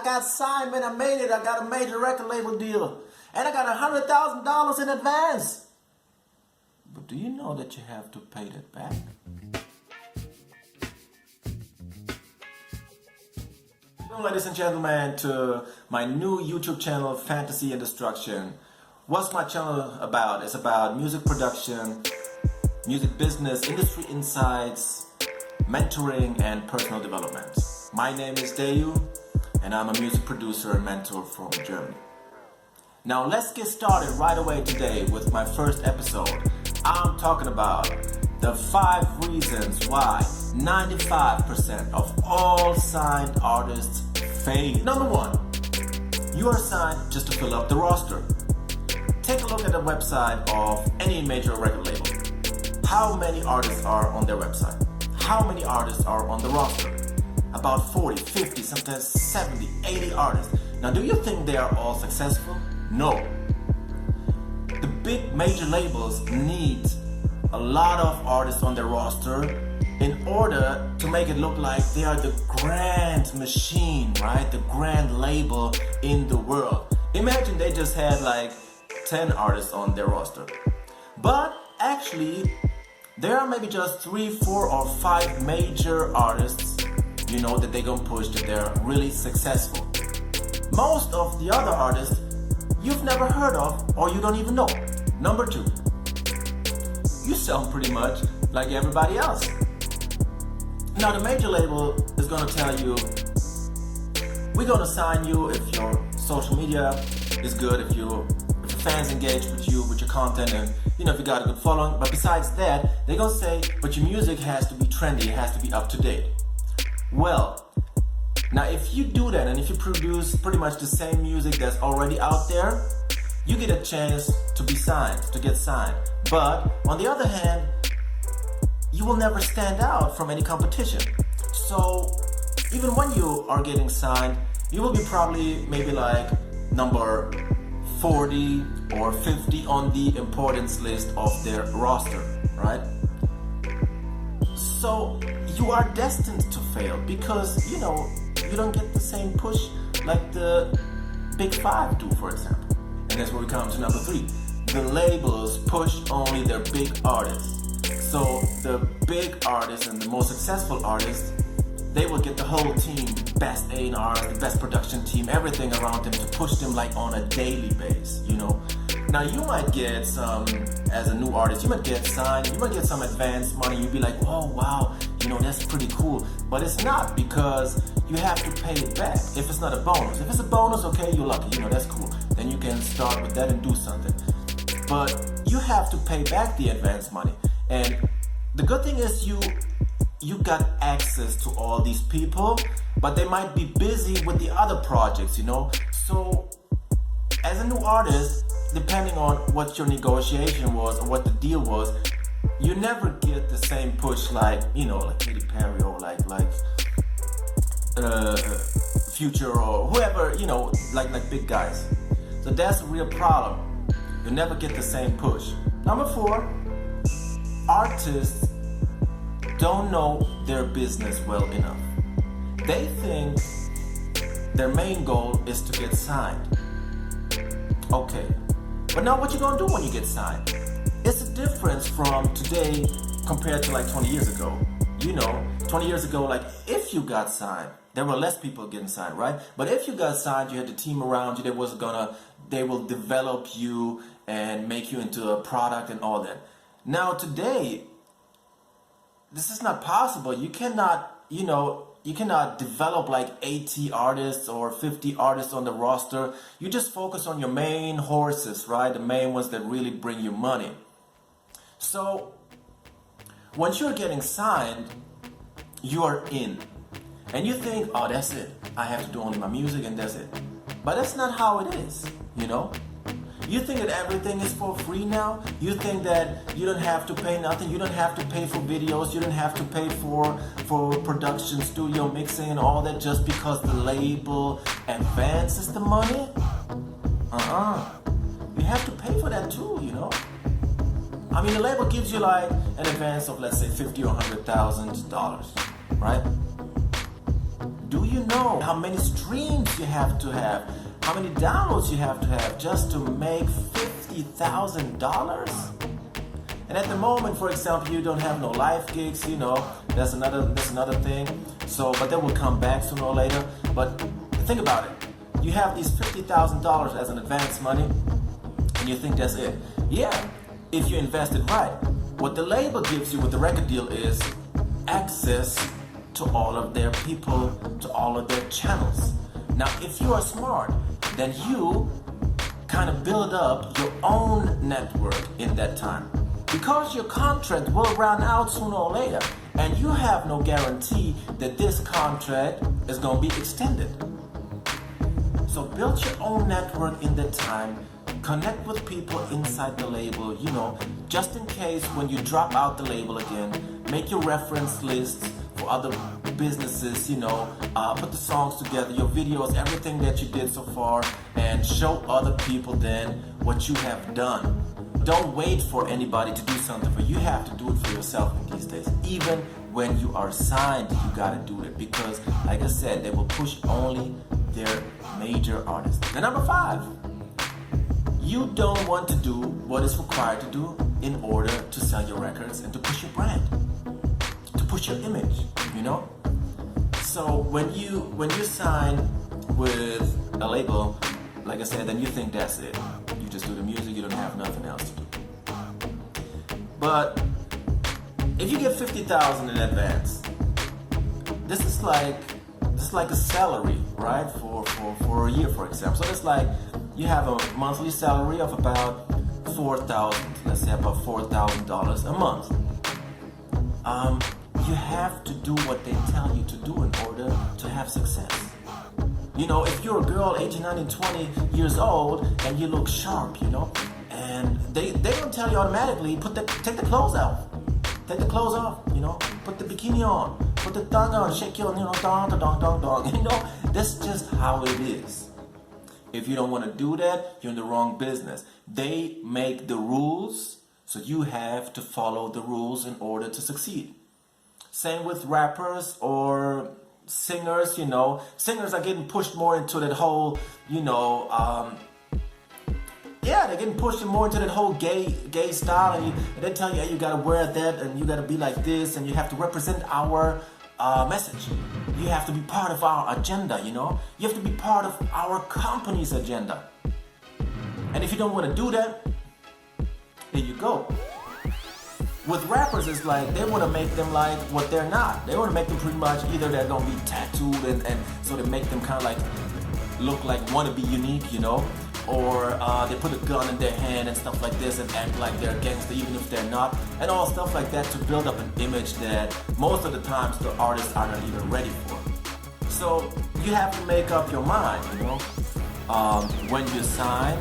got signed, man. I made it. I got a major record label deal. And I got $100,000 in advance. But do you know that you have to pay that back? Welcome, ladies and gentlemen, to my new YouTube channel, Fantasy and Destruction. What's my channel about? It's about music production, music business, industry insights, mentoring, and personal development. My name is Deju, and I'm a music producer and mentor from Germany. Now let's get started right away today with my first episode. I'm talking about the 5 reasons why 95% of all signed artists fail. Number 1, you are signed just to fill up the roster. Take a look at the website of any major record label. How many artists are on their website? How many artists are on the roster? About 40, 50, sometimes 70, 80 artists. Now, do you think they are all successful? No. The big major labels need a lot of artists on their roster in order to make it look like they are the grand machine, right? The grand label in the world. Imagine they just had like 10 artists on their roster. But actually, there are maybe just 3, 4, or 5 major artists, you know, that they're gonna push, that they're really successful. Most of the other artists you've never heard of or you don't even know. Number 2, you sound pretty much like everybody else. Now the major label is gonna tell you, we're gonna sign you if your social media is good, if your fans engage with you, with your content, and you know, if you got a good following. But besides that, they're gonna say, but your music has to be trendy, it has to be up to date. Well, now if you do that and if you produce pretty much the same music that's already out there, you get a chance to be signed, to get signed. But on the other hand, you will never stand out from any competition. So even when you are getting signed, you will be probably maybe like number 40 or 50 on the importance list of their roster, right? So you are destined to fail because, you know, you don't get the same push like the big 5 do, for example. And that's where we come to number 3. The labels push only their big artists. So the big artists and the most successful artists, they will get the whole team, the best A&R, the best production team, everything around them to push them like on a daily basis, you know. Now you might get some, as a new artist, you might get signed, you might get some advance money, you'd be like, oh wow, you know, that's pretty cool. But it's not, because you have to pay it back if it's not a bonus. If it's a bonus, okay, you're lucky, you know, that's cool. Then you can start with that and do something. But you have to pay back the advance money. And the good thing is you got access to all these people, but they might be busy with the other projects, you know. So as a new artist, depending on what your negotiation was or what the deal was, you never get the same push like, you know, like Katy Perry or like Future or whoever, you know, like big guys. So that's a real problem. You never get the same push. Number 4, artists don't know their business well enough. They think their main goal is to get signed. Okay, but now what you gonna do when you get signed? It's a difference from today compared to like 20 years ago. You know, 20 years ago, like if you got signed, there were less people getting signed, right? But if you got signed, you had the team around you they will develop you and make you into a product and all that. Now today, this is not possible. You cannot, you know, you cannot develop like 80 artists or 50 artists on the roster. You just focus on your main horses, right? The main ones that really bring you money. So once you're getting signed, you are in. And you think, oh, that's it. I have to do only my music and that's it. But that's not how it is, you know? You think that everything is for free now? You think that you don't have to pay nothing? You don't have to pay for videos? You don't have to pay for production, studio mixing and all that just because the label advances the money? You have to pay for that too, you know? I mean, the label gives you like an advance of, let's say, $50,000 or $100,000, right? Do you you know how many streams you have to have, how many downloads you have to have just to make $50,000? And at the moment, for example, you don't have no live gigs, you know, that's another thing. So, but that will come back sooner or later. But think about it. You have these $50,000 as an advance money, and you think that's it. Yeah, if you invest it right. What the label gives you with the record deal is access to all of their people, to all of their channels. Now, if you are smart, then you kind of build up your own network in that time. Because your contract will run out sooner or later, and you have no guarantee that this contract is going to be extended. So build your own network in that time, connect with people inside the label, you know, just in case when you drop out the label again, make your reference lists for other businesses, you know, put the songs together, your videos, everything that you did so far, and show other people then what you have done. Don't wait for anybody to do something for you. You have to do it for yourself in these days. Even when you are signed, you gotta do it because, like I said, they will push only their major artists. And number 5, you don't want to do what is required to do in order to sell your records and to push your brand, to push your image, you know? So when you sign with a label, like I said, then you think that's it. You just do the music, you don't have nothing else to do. But if you get $50,000 in advance, this is like a salary, right? For a year, for example. So it's like you have a monthly salary of about let's say about $4,000 a month. You have to do what they tell you to do in order to have success. You know, if you're a girl 18, 19, 20 years old and you look sharp, you know, and they don't tell you automatically, take the clothes out. Take the clothes off, you know, put the bikini on, put the thong on, shake your, you know, dong, dong, dong, dong. You know, that's just how it is. If you don't want to do that, you're in the wrong business. They make the rules, so you have to follow the rules in order to succeed. Same with rappers or singers, you know. Singers are getting pushed more into that whole, you know, they're getting pushed more into that whole gay style, and they tell you, hey, you gotta wear that, and you gotta be like this, and you have to represent our message. You have to be part of our agenda, you know. You have to be part of our company's agenda. And if you don't want to do that, here you go. With rappers, it's like they want to make them like what they're not. They want to make them pretty much either they're gonna be tattooed and so they make them kind of like look like want to be unique, you know. Or they put a gun in their hand and stuff like this and act like they're gangster even if they're not, and all stuff like that to build up an image that most of the times the artists are not even ready for. So you have to make up your mind, you know, when you sign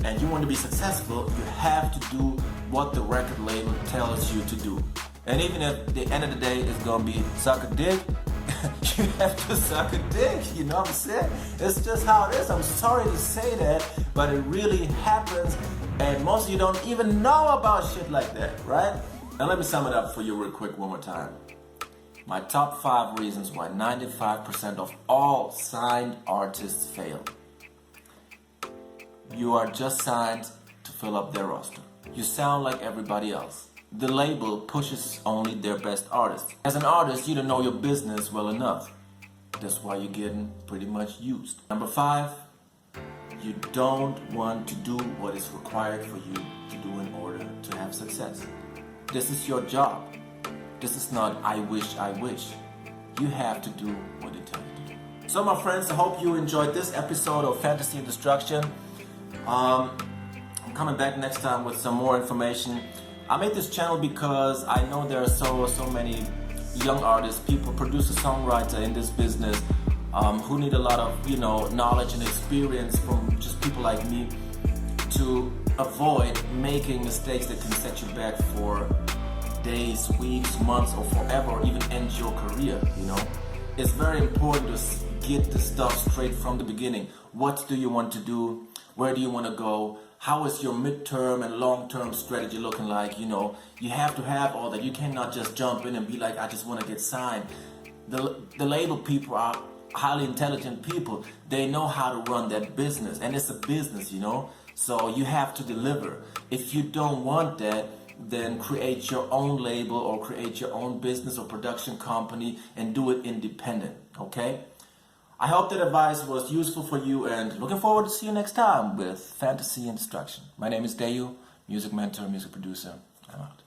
and you want to be successful, you have to do what the record label tells you to do. And even if the end of the day is going to be suck a dick, you have to suck a dick, you know what I'm saying? It's just how it is. I'm sorry to say that, but it really happens, and most of you don't even know about shit like that, right? Now let me sum it up for you real quick one more time. My top 5 reasons why 95% of all signed artists fail. You are just signed to fill up their roster. You sound like everybody else. The label pushes only their best artists. As an artist, you don't know your business well enough. That's why you're getting pretty much used. Number 5, you don't want to do what is required for you to do in order to have success. This is your job. This is not I wish. You have to do what they tell you to do. So my friends, I hope you enjoyed this episode of Fantasy and Destruction. I'm coming back next time with some more information. I made this channel because I know there are so many young artists, people, producer, songwriter in this business who need a lot of, you know, knowledge and experience from just people like me to avoid making mistakes that can set you back for days, weeks, months, or forever, or even end your career, you know. It's very important to get the stuff straight from the beginning. What do you want to do? Where do you want to go? How is your midterm and long-term strategy looking like? You know, you have to have all that. You cannot just jump in and be like, I just want to get signed. The label people are highly intelligent people. They know how to run that business, and it's a business, you know. So you have to deliver. If you don't want that, then create your own label or create your own business or production company and do it independent, okay? I hope that advice was useful for you, and looking forward to see you next time with Fantasy and Destruction. My name is Deju, music mentor, music producer. I'm out.